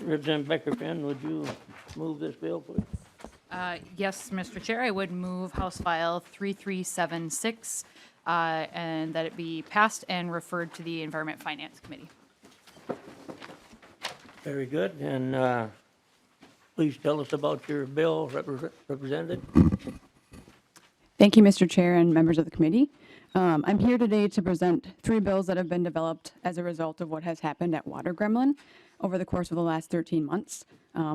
Representative Becker-Finn, would you move this bill, please? Yes, Mr. Chair, I would move House File 3376 and that it be passed and referred to the Environment Finance Committee. Very good, and please tell us about your bill, Representative. Thank you, Mr. Chair and members of the committee. I'm here today to present 3 bills that have been developed as a result of what has happened at Water Gremlin over the course of the last 13 months.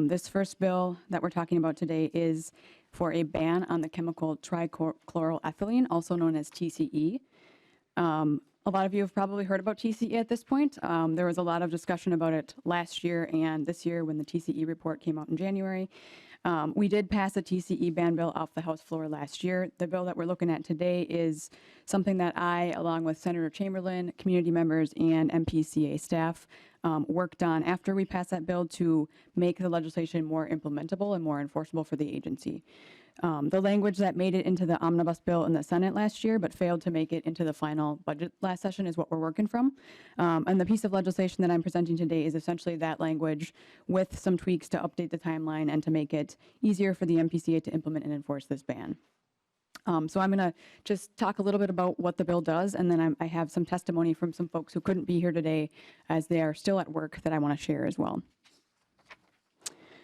This first bill that we're talking about today is for a ban on the chemical trichloroethylene, also known as TCE. A lot of you have probably heard about TCE at this point. There was a lot of discussion about it last year and this year when the TCE report came out in January. We did pass a TCE ban bill off the House floor last year. The bill that we're looking at today is something that I, along with Senator Chamberlain, community members, and MPCA staff, worked on after we passed that bill to make the legislation more implementable and more enforceable for the agency. The language that made it into the omnibus bill in the Senate last year but failed to make it into the final budget last session is what we're working from. And the piece of legislation that I'm presenting today is essentially that language with some tweaks to update the timeline and to make it easier for the MPCA to implement and enforce this ban. So I'm going to just talk a little bit about what the bill does, and then I have some testimony from some folks who couldn't be here today as they are still at work that I want to share as well.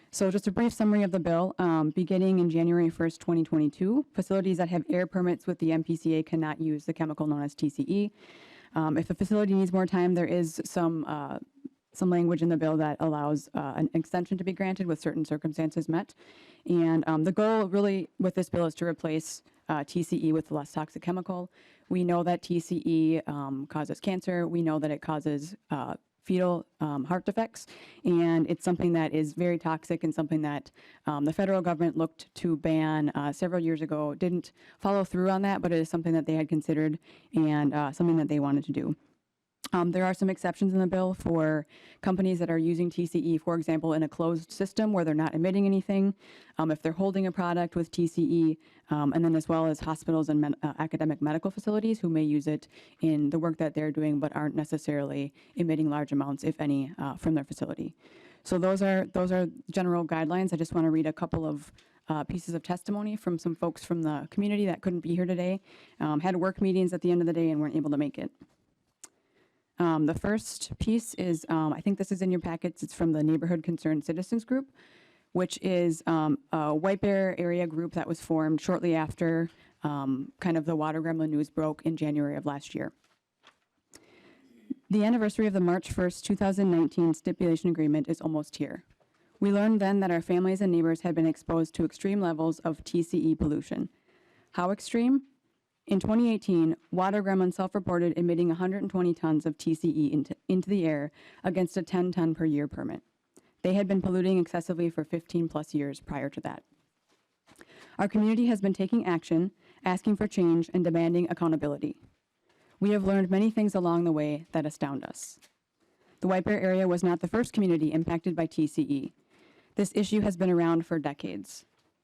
So just a brief summary of the bill. Beginning in January 1st, 2022, facilities that have air permits with the MPCA cannot use the chemical known as TCE. If a facility needs more time, there is some language in the bill that allows an extension to be granted with certain circumstances met. And the goal really with this bill is to replace TCE with the less toxic chemical. We know that TCE causes cancer. We know that it causes fetal heart defects, and it's something that is very toxic and something that the federal government looked to ban several years ago. Didn't follow through on that, but it is something that they had considered and something that they wanted to do. There are some exceptions in the bill for companies that are using TCE, for example, in a closed system where they're not emitting anything, if they're holding a product with TCE, and then as well as hospitals and academic medical facilities who may use it in the work that they're doing but aren't necessarily emitting large amounts, if any, from their facility. So those are general guidelines. I just want to read a couple of pieces of testimony from some folks from the community that couldn't be here today, had work meetings at the end of the day and weren't able to make it. The first piece is, I think this is in your packets, it's from the Neighborhood Concerned Citizens Group, which is a White Bear area group that was formed shortly after kind of the Water Gremlin news broke in January of last year. The anniversary of the March 1st, 2019 stipulation agreement is almost here. We learned then that our families and neighbors had been exposed to extreme levels of TCE pollution. How extreme? In 2018, Water Gremlin self-reported emitting 120 tons of TCE into the air against a 10-ton per year permit. They had been polluting excessively for 15 plus years prior to that. Our community has been taking action, asking for change, and demanding accountability. We have learned many things along the way that astound us. The White Bear area was not the first community impacted by TCE. This issue has been around for decades.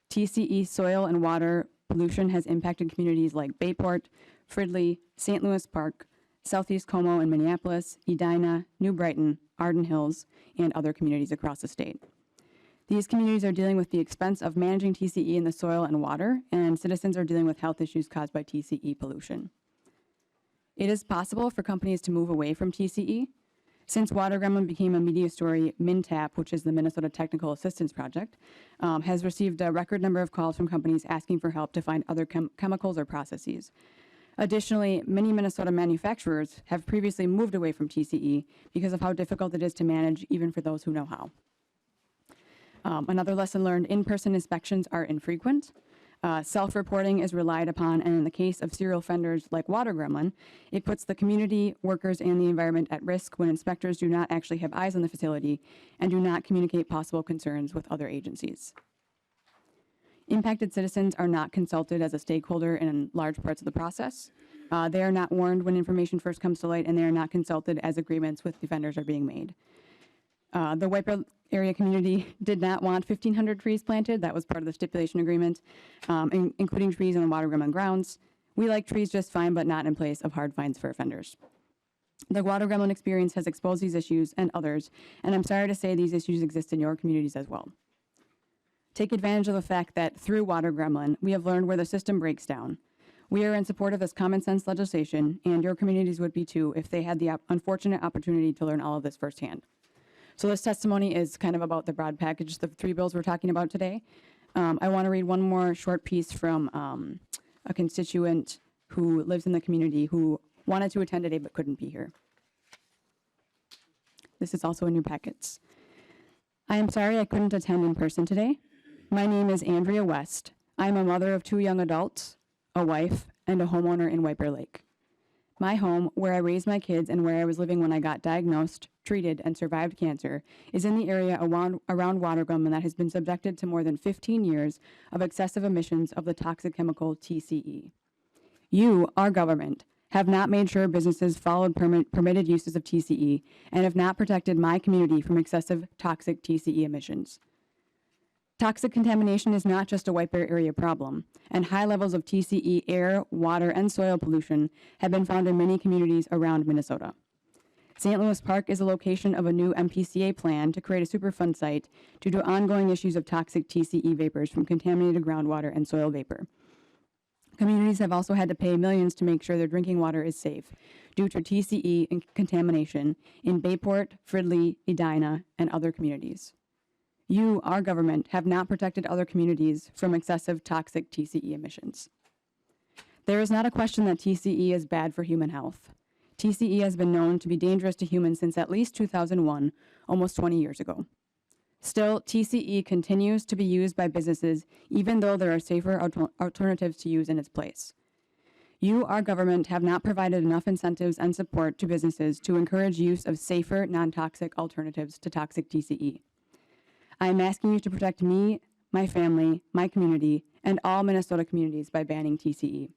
TCE soil and water pollution has impacted communities like Bayport, Fridley, St. Louis Park, Southeast Como and Minneapolis, Edina, New Brighton, Arden Hills, and other communities across the state. These communities are dealing with the expense of managing TCE in the soil and water, and citizens are dealing with health issues caused by TCE pollution. It is possible for companies to move away from TCE. Since Water Gremlin became a media story, MnTAP, which is the Minnesota Technical Assistance Project, has received a record number of calls from companies asking for help to find other chemicals or processes. Additionally, many Minnesota manufacturers have previously moved away from TCE because of how difficult it is to manage, even for those who know how. Another lesson learned, in-person inspections are infrequent. Self-reporting is relied upon, and in the case of serial offenders like Water Gremlin, it puts the community, workers, and the environment at risk when inspectors do not actually have eyes on the facility and do not communicate possible concerns with other agencies. Impacted citizens are not consulted as a stakeholder in large parts of the process. They are not warned when information first comes to light, and they are not consulted as agreements with defenders are being made. The White Bear area community did not want 1,500 trees planted. That was part of the stipulation agreement, including trees on the Water Gremlin grounds. We like trees just fine, but not in place of hard fines for offenders. The water gremlin experience has exposed these issues and others, and I'm sorry to say these issues exist in your communities as well. Take advantage of the fact that through Water Gremlin, we have learned where the system breaks down. We are in support of this common sense legislation, and your communities would be too if they had the unfortunate opportunity to learn all of this firsthand. So this testimony is kind of about the broad package, the 3 bills we're talking about today. I want to read one more short piece from a constituent who lives in the community who wanted to attend today but couldn't be here. This is also in your packets. I am sorry I couldn't attend in person today. My name is Andrea West. I am a mother of 2 young adults, a wife, and a homeowner in White Bear Lake. My home, where I raised my kids and where I was living when I got diagnosed, treated, and survived cancer, is in the area around Water Gremlin that has been subjected to more than 15 years of excessive emissions of the toxic chemical TCE. You, our government, have not made sure businesses followed permitted uses of TCE and have not protected my community from excessive toxic TCE emissions. Toxic contamination is not just a White Bear area problem, and high levels of TCE air, water, and soil pollution have been found in many communities around Minnesota. St. Louis Park is a location of a new MPCA plan to create a Superfund site due to ongoing issues of toxic TCE vapors from contaminated groundwater and soil vapor. Communities have also had to pay millions to make sure their drinking water is safe due to TCE and contamination in Bayport, Fridley, Edina, and other communities. You, our government, have not protected other communities from excessive toxic TCE emissions. There is not a question that TCE is bad for human health. TCE has been known to be dangerous to humans since at least 2001, almost 20 years ago. Still, TCE continues to be used by businesses even though there are safer alternatives to use in its place. You, our government, have not provided enough incentives and support to businesses to encourage use of safer, non-toxic alternatives to toxic TCE. I am asking you to protect me, my family, my community, and all Minnesota communities by banning TCE.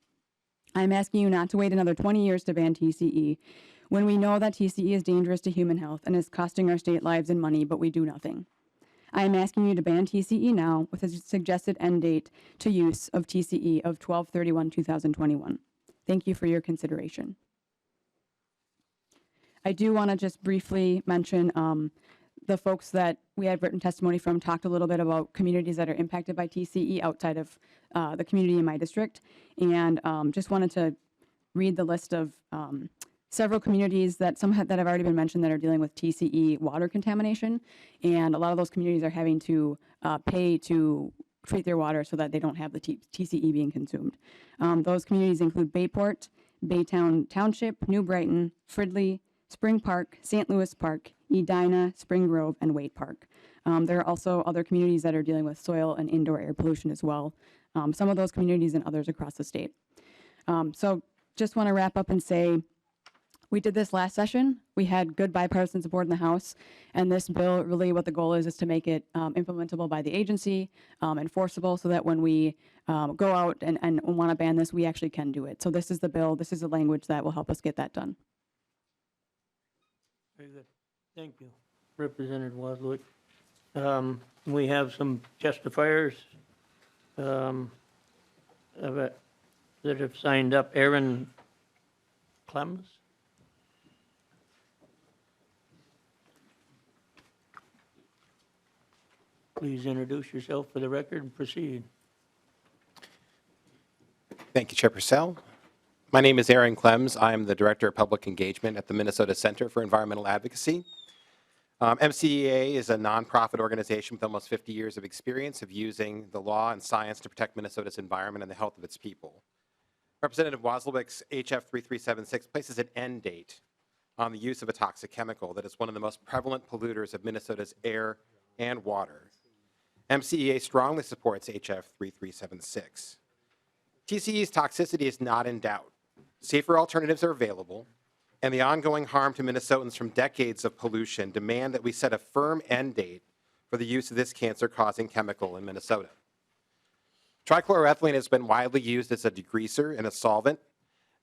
I am asking you not to wait another 20 years to ban TCE when we know that TCE is dangerous to human health and is costing our state lives and money, but we do nothing. I am asking you to ban TCE now with a suggested end date to use of TCE of 12/31/2021. Thank you for your consideration. I do want to just briefly mention the folks that we had written testimony from talked a little bit about communities that are impacted by TCE outside of the community in my district, and just wanted to read the list of several communities that that have already been mentioned that are dealing with TCE water contamination, and a lot of those communities are having to pay to treat their water so that they don't have the TCE being consumed. Those communities include Bayport, Baytown Township, New Brighton, Fridley, Spring Park, St. Louis Park, Edina, Spring Grove, and Waite Park. There are also other communities that are dealing with soil and indoor air pollution as well. Some of those communities and others across the state. So just want to wrap up and say, we did this last session. We had good bipartisan support in the House, and this bill, really what the goal is to make it implementable by the agency, enforceable, so that when we go out and want to ban this, we actually can do it. So this is the bill, this is the language that will help us get that done. Very good. Thank you, Representative Wozluik. We have some testifiers that have signed up. Aaron Clems. Please introduce yourself for the record and proceed. Thank you, Chair Purcell. My name is Aaron Clems. I am the Director of Public Engagement at the Minnesota Center for Environmental Advocacy. MCEA is a nonprofit organization with almost 50 years of experience of using the law and science to protect Minnesota's environment and the health of its people. Representative Wozluik's HF 3376 places an end date on the use of a toxic chemical that is one of the most prevalent polluters of Minnesota's air and water. MCEA strongly supports HF 3376. TCE's toxicity is not in doubt. Safer alternatives are available, and the ongoing harm to Minnesotans from decades of pollution demand that we set a firm end date for the use of this cancer-causing chemical in Minnesota. Trichloroethylene has been widely used as a degreaser and a solvent,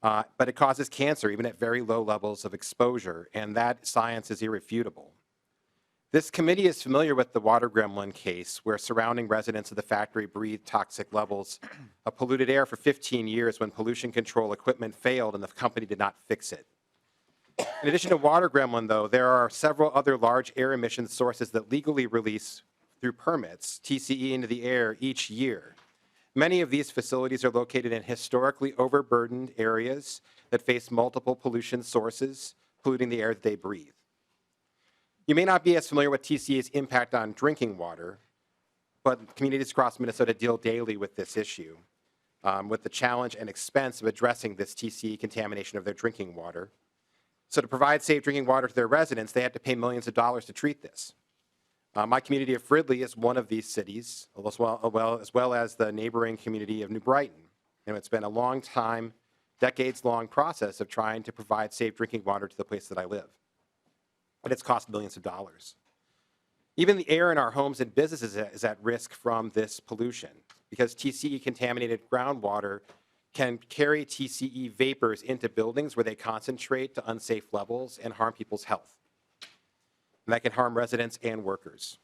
but it causes cancer even at very low levels of exposure, and that science is irrefutable. This committee is familiar with the Water Gremlin case, where surrounding residents of the factory breathed toxic levels of polluted air for 15 years when pollution control equipment failed and the company did not fix it. In addition to water gremlin, though, there are several other large air emission sources that legally release through permits TCE into the air each year. Many of these facilities are located in historically overburdened areas that face multiple pollution sources, polluting the air that they breathe. You may not be as familiar with TCE's impact on drinking water, but communities across Minnesota deal daily with this issue, with the challenge and expense of addressing this TCE contamination of their drinking water. So to provide safe drinking water to their residents, they had to pay millions of dollars to treat this. My community of Fridley is one of these cities, as well as the neighboring community of New Brighton. And it's been a long time, decades-long process of trying to provide safe drinking water to the place that I live. But it's cost millions of dollars. Even the air in our homes and businesses is at risk from this pollution because TCE-contaminated groundwater can carry TCE vapors into buildings where they concentrate to unsafe levels and harm people's health. And that can harm residents and workers.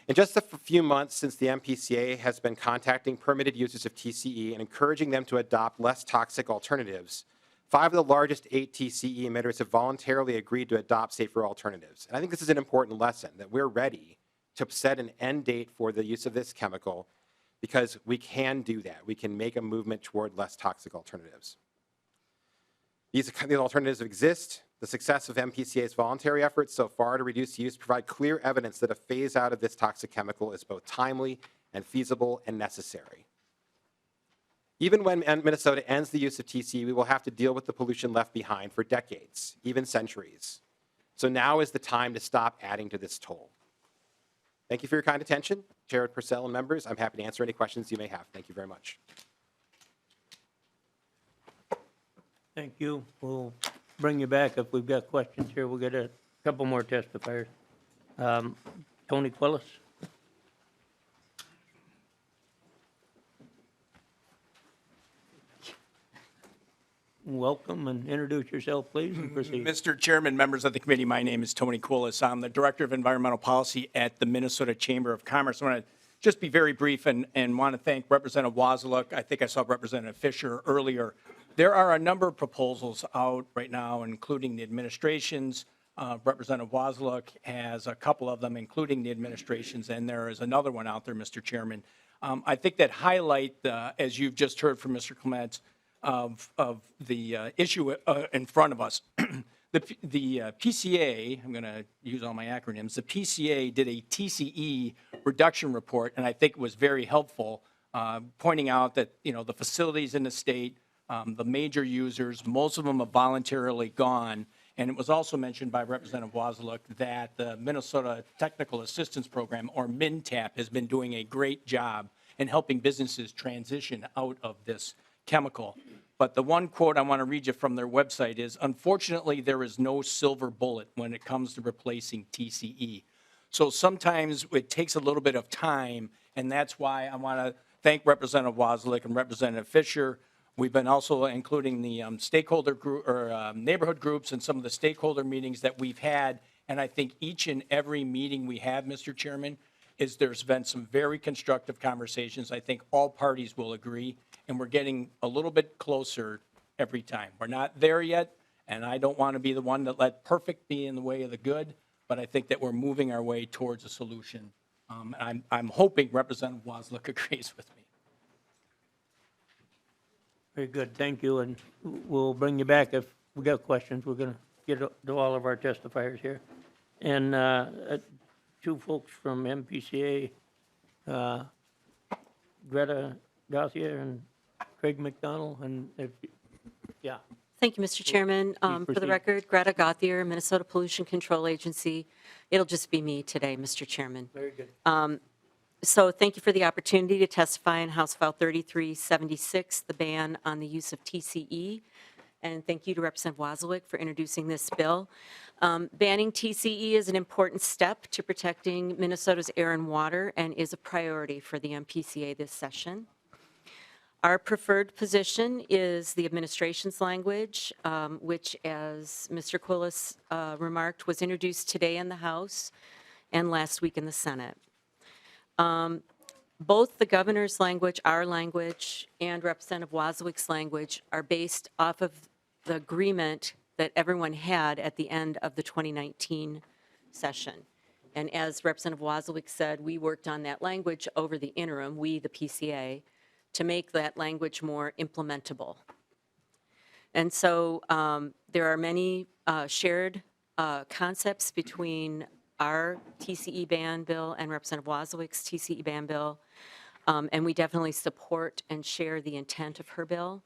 In just a few months since the MPCA has been contacting permitted users of TCE and encouraging them to adopt less toxic alternatives, 5 of the largest 8 TCE emitters have voluntarily agreed to adopt safer alternatives. And I think this is an important lesson, that we're ready to set an end date for the use of this chemical because we can do that. We can make a movement toward less toxic alternatives. These alternatives exist. The success of MPCA's voluntary efforts so far to reduce use provide clear evidence that a phase out of this toxic chemical is both timely and feasible and necessary. Even when Minnesota ends the use of TCE, we will have to deal with the pollution left behind for decades, even centuries. So now is the time to stop adding to this toll. Thank you for your kind attention. Chair Purcell and members, I'm happy to answer any questions you may have. Thank you very much. Thank you. We'll bring you back if we've got questions here. We'll get a couple more testifiers. Tony Quillis. Welcome and introduce yourself, please, and proceed. Mr. Chairman, members of the committee, my name is Tony Quillis. I'm the Director of Environmental Policy at the Minnesota Chamber of Commerce. I want to just be very brief and want to thank Representative Wasiluk. I think I saw Representative Fisher earlier. There are a number of proposals out right now, including the administration's. Representative Wasiluk has a couple of them, including the administration's, and there is another one out there, Mr. Chairman. I think that highlight, as you've just heard from Mr. Clements, of the issue in front of us. The PCA, I'm going to use all my acronyms, the PCA did a TCE reduction report, and I think it was very helpful, pointing out that, the facilities in the state, the major users, most of them have voluntarily gone. And it was also mentioned by Representative Wasiluk that the Minnesota Technical Assistance Program, or MNTAP, has been doing a great job in helping businesses transition out of this chemical. But the one quote I want to read you from their website is, unfortunately, there is no silver bullet when it comes to replacing TCE. So sometimes it takes a little bit of time, and that's why I want to thank Representative Wasiluk and Representative Fisher. We've been also including the stakeholder group or neighborhood groups and some of the stakeholder meetings that we've had. And I think each and every meeting we have, Mr. Chairman, there's been some very constructive conversations. I think all parties will agree, and we're getting a little bit closer every time. We're not there yet, and I don't want to be the one that let perfect be in the way of the good, but I think that we're moving our way towards a solution. I'm hoping Representative Wasiluk agrees with me. Very good. Thank you. And we'll bring you back if we got questions. We're going to get to all of our testifiers here. And two folks from MPCA, Greta Gauthier and Craig McDonald. And yeah. Thank you, Mr. Chairman. For the proceed. record, Greta Gauthier, Minnesota Pollution Control Agency. It'll just be me today, Mr. Chairman. Very good. So thank you for the opportunity to testify in House File 3376, the ban on the use of TCE. And thank you to Representative Wasiluk for introducing this bill. Banning TCE is an important step to protecting Minnesota's air and water and is a priority for the MPCA this session. Our preferred position is the administration's language, which, as Mr. Quillis remarked, was introduced today in the House and last week in the Senate. Both the governor's language, our language, and Representative Wasiluk's language are based off of the agreement that everyone had at the end of the 2019 session. And as Representative Wozliak said, we worked on that language over the interim, we, the PCA, to make that language more implementable. And so there are many shared concepts between our TCE ban bill and Representative Wozliak's TCE ban bill, and we definitely support and share the intent of her bill.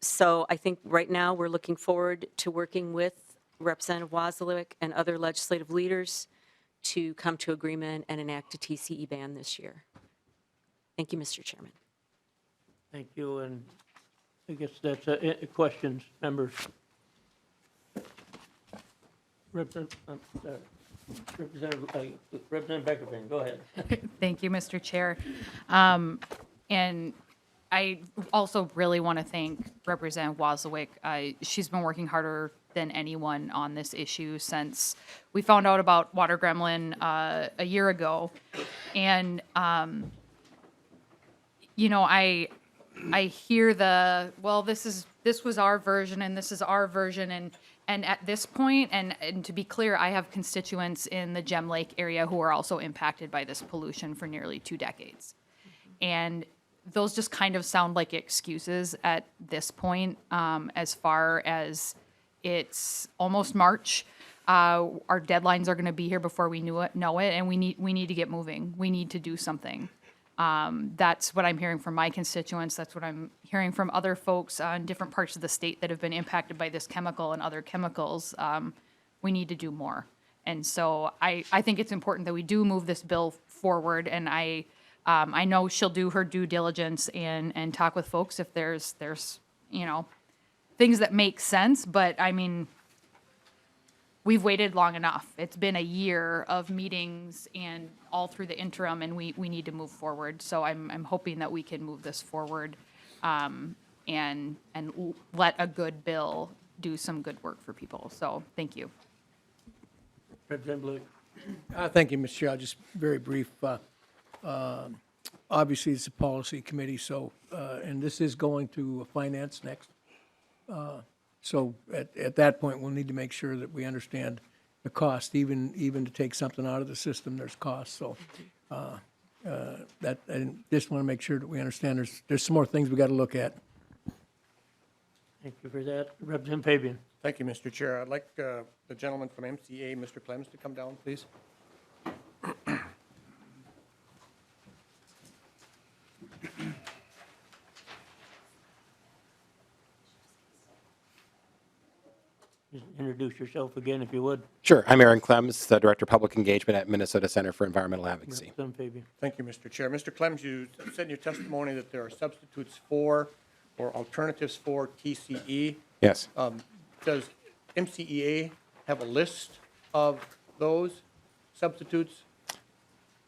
So I think right now we're looking forward to working with Representative Wozliak and other legislative leaders to come to agreement and enact a TCE ban this year. Thank you, Mr. Chairman. Thank you, and I guess that's questions, members. Representative Beckerman, go ahead. Thank you, Mr. Chair. And I also really want to thank Representative Wozliak. She's been working harder than anyone on this issue since we found out about water gremlin a year ago. And, you know, I hear well, this was our version and this is our version. And at this point, and to be clear, I have constituents in the Gem Lake area who are also impacted by this pollution for nearly 2 decades. And those just kind of sound like excuses at this point, as far as it's almost March. Our deadlines are going to be here before we know it, and we need to get moving. We need to do something. That's what I'm hearing from my constituents. That's what I'm hearing from other folks in different parts of the state that have been impacted by this chemical and other chemicals. We need to do more. And so I think it's important that we do move this bill forward. And I know she'll do her due diligence and talk with folks if there's you know, things that make sense. But I mean, we've waited long enough. It's been a year of meetings and all through the interim, and we need to move forward. So I'm hoping that we can move this forward and let a good bill do some good work for people. So thank you. Representative Blake. Thank you, Mr. Chair. I'll just very brief. Obviously, it's a policy committee, so, and this is going to finance next. So at that point, we'll need to make sure that we understand the cost, even to take something out of the system, there's costs. So that, I just want to make sure that we understand there's some more things we got to look at. Thank you for that. Representative Fabian. Thank you, Mr. Chair. I'd like the gentleman from MCA, Mr. Clems, to come down, please. Just introduce yourself again, if you would. Sure. I'm Aaron Clems, the Director of Public Engagement at Minnesota Center for Environmental Advocacy. Representative Fabian. Thank you, Mr. Chair. Mr. Clems, you said in your testimony that there are substitutes for or alternatives for TCE. Yes. Does MCEA have a list of those substitutes?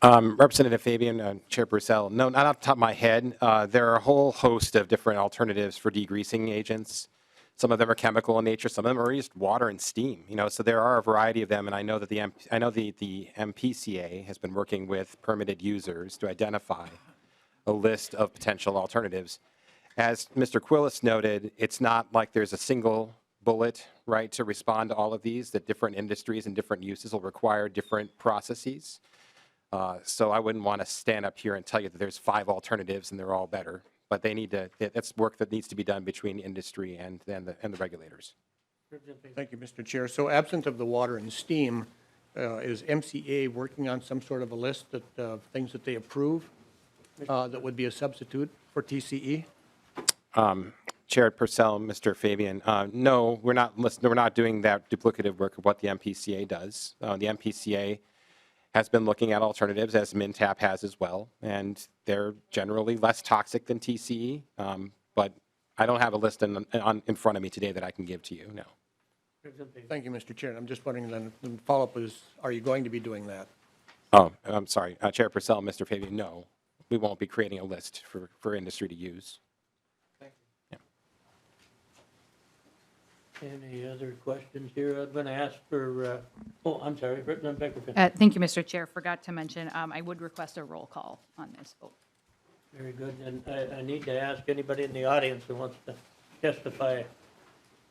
Representative Fabian, Chair Purcell, no, not off the top of my head. There are a whole host of different alternatives for degreasing agents. Some of them are chemical in nature. Some of them are just water and steam. You know, so there are a variety of them. And I know that the MPCA has been working with permitted users to identify a list of potential alternatives. As Mr. Quillis noted, it's not like there's a single bullet, right, to respond to all of these. That different industries and different uses will require different processes. So I wouldn't want to stand up here and tell you that there's 5 alternatives and they're all better. But they need to, that's work that needs to be done between industry and the regulators. Thank you, Mr. Chair. So absent of the water and steam, is MCA working on some sort of a list of things that they approve that would be a substitute for TCE? Chair Purcell, Mr. Fabian, no, we're not doing that duplicative work of what the MPCA does. The MPCA has been looking at alternatives, as MnTAP has as well, and they're generally less toxic than TCE, but I don't have a list in front of me today that I can give to you, no. Thank you, Mr. Chair. I'm just wondering then, the follow-up is, are you going to be doing that? Oh, I'm sorry, Chair Purcell, Mr. Fabian, no. We won't be creating a list for industry to use. Thank you. Any other questions here? I'm going to ask for, oh, I'm sorry, Representative Beckerman. Thank you, Mr. Chair. Forgot to mention, I would request a roll call on this vote. Very good. And I need to ask anybody in the audience who wants to testify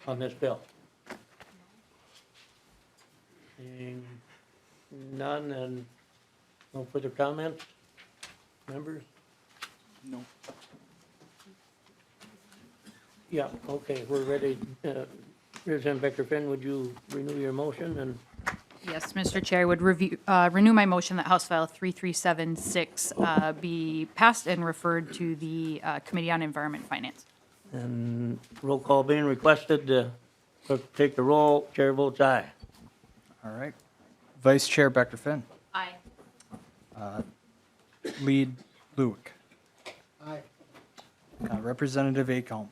on this bill? Seeing none and no further comments? Members? No. Yeah, okay, we're ready. Representative Becker Finn, would you renew your motion and? Yes, Mr. Chair, I would renew my motion that House File 3376 be passed and referred to the Committee on Environment and Finance. And roll call being requested, clerk take the roll, chair votes aye. All right. Vice Chair Becker Finn. Aye. Lead Luick. Aye. Representative Acomb.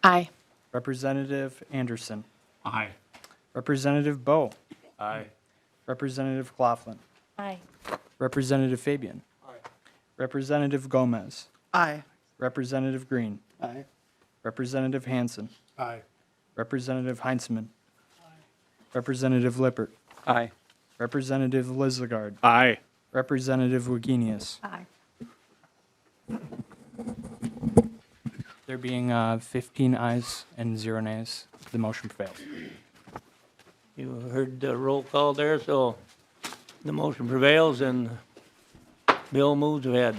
Aye. Representative Anderson. Aye. Representative Bowe. Aye. Representative Claflin. Aye. Representative Fabian. Representative Gomez. Aye. Representative Green. Aye. Representative Hansen. Aye. Representative Heinzman. Representative Lippert. Aye. Representative Lizagard. Aye. Representative Wagenius. Aye. There being 15 ayes and 0 nays, the motion prevails. You heard the roll call there, so the motion prevails and bill moves ahead.